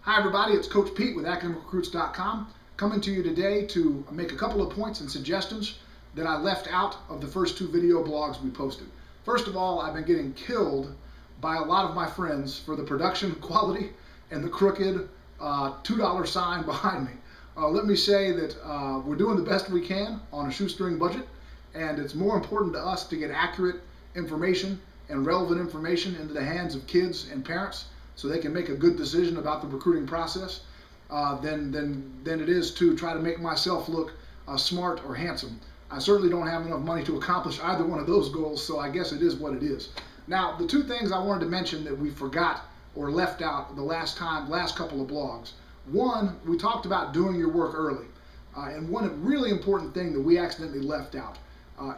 Hi everybody, it's Coach Pete with academicrecruits.com coming to you today to make a couple of points and suggestions that I left out of the first two video blogs we posted. First of all, I've been getting killed by a lot of my friends for the production quality and the crooked $2 sign behind me. Let me say that we're doing the best we can on a shoestring budget, and it's more important to us to get accurate information and relevant information into the hands of kids and parents so they can make a good decision about the recruiting process than it is to try to make myself look smart or handsome. I certainly don't have enough money to accomplish either one of those goals, so I guess it is what it is. Now, the two things I wanted to mention that we forgot or left out the last couple of blogs. One, we talked about doing your work early. And one really important thing that we accidentally left out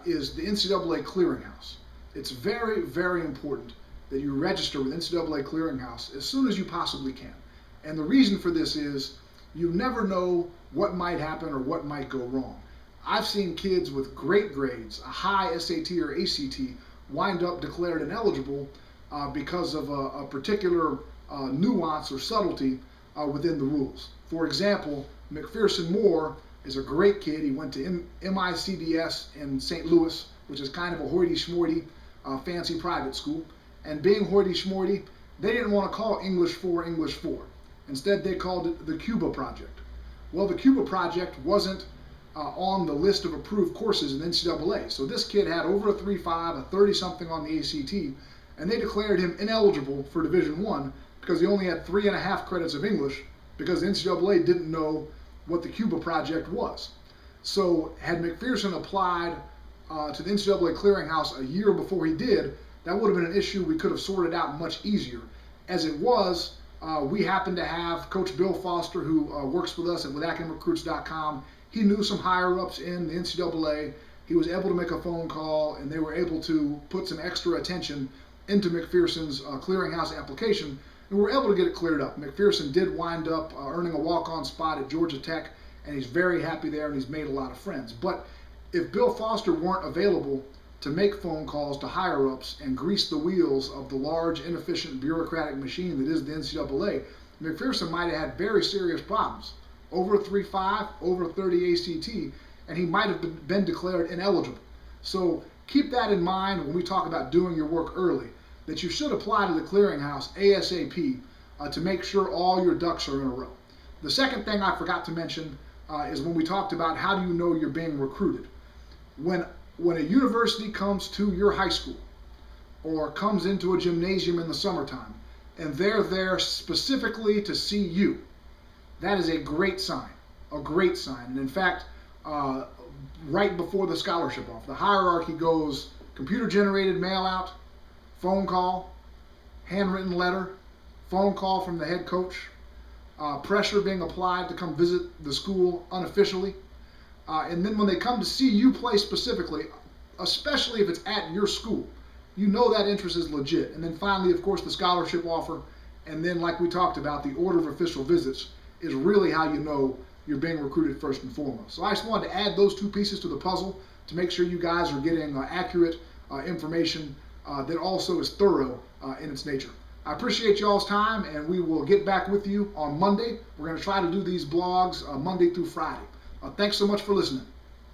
is the NCAA Clearinghouse. It's very, very important that you register with NCAA Clearinghouse as soon as you possibly can. And the reason for this is you never know what might happen or what might go wrong. I've seen kids with great grades, a high SAT or ACT, wind up declared ineligible because of a particular nuance or subtlety within the rules. For example, McPherson Moore is a great kid. He went to MICDS in St. Louis, which is kind of a hoity-schmoity fancy private school. And being hoity-schmoity, they didn't want to call English 4 English 4. Instead, they called it the Cuba Project. Well, the Cuba Project wasn't on the list of approved courses in NCAA. So this kid had over a 3.5, a 30-something on the ACT, and they declared him ineligible for Division I because he only had 3.5 credits of English because the NCAA didn't know what the Cuba Project was. So had McPherson applied to the NCAA Clearinghouse a year before he did, that would have been an issue we could have sorted out much easier. As it was, we happened to have Coach Bill Foster, who works with us with academicrecruits.com. He knew some higher-ups in the NCAA. He was able to make a phone call, and they were able to put some extra attention into McPherson's Clearinghouse application, and we were able to get it cleared up. McPherson did wind up earning a walk-on spot at Georgia Tech, and he's very happy there, and he's made a lot of friends. But if Bill Foster weren't available to make phone calls to higher-ups and grease the wheels of the large, inefficient bureaucratic machine that is the NCAA, McPherson might have had very serious problems. Over a 3.5, over a 30 ACT, and he might have been declared ineligible. So keep that in mind when we talk about doing your work early, that you should apply to the Clearinghouse ASAP to make sure all your ducks are in a row. The second thing I forgot to mention is when we talked about how do you know you're being recruited. When a university comes to your high school or comes into a gymnasium in the summertime and they're there specifically to see you, that is a great sign, a great sign. And in fact, right before the scholarship offer, the hierarchy goes computer-generated mail out, phone call, handwritten letter, phone call from the head coach, pressure being applied to come visit the school unofficially. And then when they come to see you play specifically, especially if it's at your school, you know that interest is legit. And then finally, of course, the scholarship offer. And then, like we talked about, the order of official visits is really how you know you're being recruited first and foremost. So I just wanted to add those two pieces to the puzzle to make sure you guys are getting accurate information that also is thorough in its nature. I appreciate y'all's time, and we will get back with you on Monday. We're going to try to do these blogs Monday through Friday. Thanks so much for listening.